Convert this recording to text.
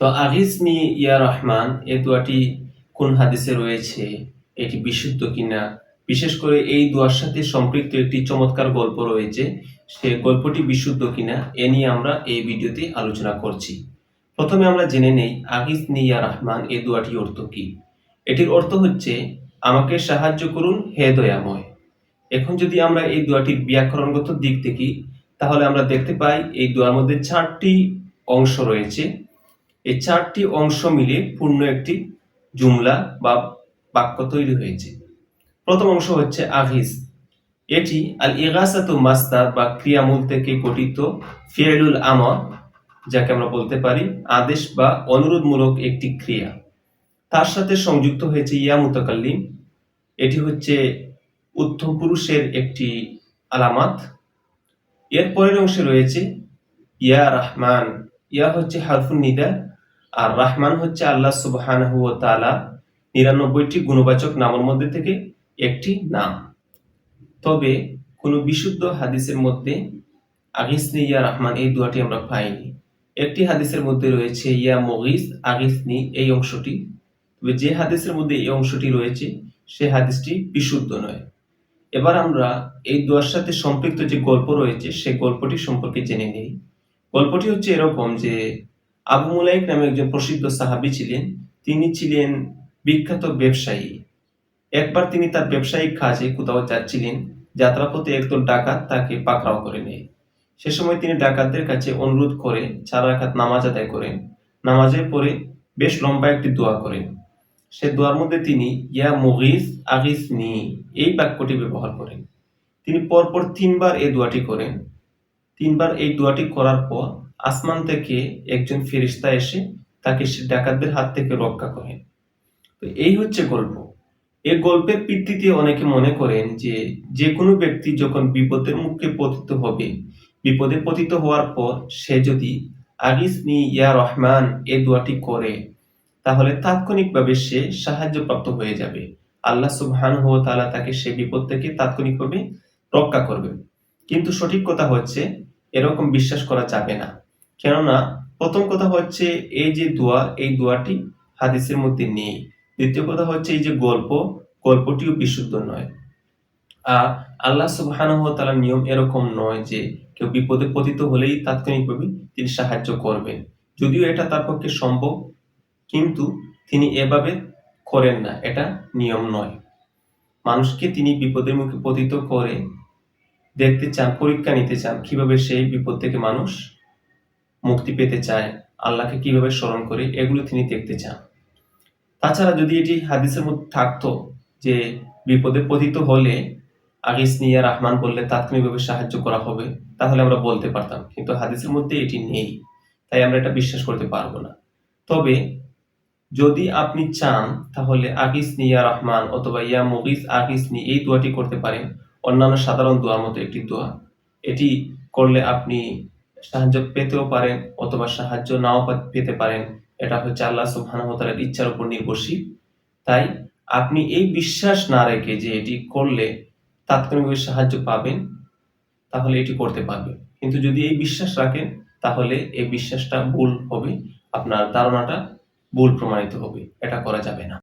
তো আগিসনি ইয়া রহমান এই দোয়াটি কোন হাদিসে রয়েছে, এটি বিশুদ্ধ কিনা, বিশেষ করে এই দোয়ার সাথে সম্পৃক্ত একটি চমৎকার গল্প রয়েছে, সে গল্পটি বিশুদ্ধ কিনা এ নিয়ে আমরা এই ভিডিওতে আলোচনা করছি। প্রথমে আমরা জেনে নেই আগিসনি ইয়া রহমান এই দোয়াটির অর্থ কি। এটির অর্থ হচ্ছে আমাকে সাহায্য করুন হে দয়াময়। এখন যদি আমরা এই দোয়াটির ব্যাকরণগত দিক দেখি, তাহলে আমরা দেখতে পাই এই দোয়ার মধ্যে 4টি অংশ রয়েছে। এই 4টি অংশ মিলে পূর্ণ একটি জুমলা বা বাক্য তৈরি হয়েছে। প্রথম অংশ হচ্ছে আগিস। এটি আল ইগাসাতু মাসদার বা ক্রিয়ামূল থেকে গঠিত ফি'লুল আমর, যাকে আমরা বলতে পারি আদেশ বা অনুরোধমূলক একটি ক্রিয়া। তার সাথে সংযুক্ত হয়েছে ইয়া মুতাকাল্লিম। এটি হচ্ছে উত্তম পুরুষের একটি আলামাত। এর পরের অংশে রয়েছে ইয়া রহমান। ইয়া হচ্ছে হারফুন নিদা, আর রহমান হচ্ছে আল্লাহ সুবহানাহু ওয়া তাআলা 99টি গুণবাচক নামের মধ্যে থেকে একটি নাম। তবে কোন বিশুদ্ধ হাদিসের মধ্যে আগিসনি ইয়া রহমান এই দোয়াটি আমরা পাইনি। একটি হাদিসের মধ্যে রয়েছে ইয়া মুগিস আগিসনি এই অংশটি। তবে যে হাদিসের মধ্যে এই অংশটি রয়েছে সে হাদিসটি বিশুদ্ধ নয়। এবার আমরা এই দোয়ার সাথে সম্পৃক্ত যে গল্প রয়েছে সে গল্পটি সম্পর্কে জেনে নেই। গল্পটি হচ্ছে এরকম যে আবু মুলাইক নামে একজন প্রসিদ্ধ সাহাবী ছিলেন। তিনি ছিলেন বিখ্যাত ব্যবসায়ী। একবার তিনি তার ব্যবসায়িক কাজে কোথাও যাচ্ছিলেন, যাত্রাপথে একদল ডাকাত তাকে পাকড়াও করে নেয়। সে সময় তিনি ডাকাতদের কাছে অনুরোধ করে 4 রাকাত নামাজ আদায় করেন। নামাজের পরে বেশ লম্বা একটি দোয়া করেন। সে দোয়ার মধ্যে তিনি ইয়া মুগিস আগিসনি এই বাক্যটি ব্যবহার করেন। তিনি পরপর 3বার এই দোয়াটি করেন। 3বার এই দোয়াটি করার পর আসমান থেকে একজন ফেরেশতা এসে তাকে সে ডাকাতদের হাত থেকে রক্ষা করেন। তো এই হচ্ছে গল্প। এই গল্পের ভিত্তিতে অনেকে মনে করেন যে যে কোনো ব্যক্তি যখন বিপদের মুখে পতিত হবে, বিপদে পতিত হওয়ার পর সে যদি আগিসনি ইয়া রহমান এই দোয়াটি করে, তাহলে তাৎক্ষণিকভাবে সে সাহায্যপ্রাপ্ত হয়ে যাবে। আল্লাহ সুবহানাহু ওয়া তাআলা তাকে সে বিপদ থেকে তাৎক্ষণিকভাবে রক্ষা করবেন। কিন্তু সঠিক কথা হচ্ছে এরকম বিশ্বাস করা যাবে না। কেননা প্রথম কথা হচ্ছে এই যে দোয়া, এই দোয়াটি হাদিসের মধ্যে নেই। দ্বিতীয় কথা হচ্ছে এই যে গল্পটিও বিশুদ্ধ নয়। আর আল্লাহ সুবহানাহু ওয়া তাআলার নিয়ম এরকম নয় যে কেউ বিপদে পতিত হলেই তাৎক্ষণিকভাবে তিনি সাহায্য করবেন। যদিও এটা তার পক্ষে সম্ভব, কিন্তু তিনি এভাবে করেন না, এটা নিয়ম নয়। মানুষকে তিনি বিপদের মুখে পতিত করে দেখতে চান, পরীক্ষা নিতে চান কিভাবে সেই বিপদ থেকে মানুষ মুক্তি পেতে চায়, আল্লাহকে কিভাবে স্মরণ করে, এগুলো তিনি দেখতে চান। তাছাড়া যদি এটি হাদিসের মধ্যে থাকতো যে বিপদে পতিত হলে আগিসনি ইয়া রহমান বললে তাৎক্ষণিকভাবে সাহায্য করা হবে, তাহলে আমরা বলতে পারতাম। কিন্তু হাদিসের মধ্যে এটি নেই, তাই আমরা এটা বিশ্বাস করতে পারবো না। তবে যদি আপনি চান তাহলে আগিসনি ইয়া রহমান অথবা ইয়া মুগিস আগিসনি এই দোয়াটি করতে পারেন। অন্যান্য সাধারণ দোয়ার মতো একটি দোয়া। এটি করলে আপনি সাহায্য পেতেও পারেন অথবা সাহায্য নাও পেতে পারেন। এটা হচ্ছে আল্লাহ সুবহানাহু ওয়া তাআলার ইচ্ছার উপর নির্ভরশীল। তাই আপনি এই বিশ্বাস না রেখে যে এটি করলে তাৎক্ষণিকভাবে সাহায্য পাবেন, তাহলে এটি করতে পারবেন। কিন্তু যদি এই বিশ্বাস রাখেন তাহলে এই বিশ্বাসটা ভুল হবে, আপনার ধারণাটা ভুল প্রমাণিত হবে। এটা করা যাবে না।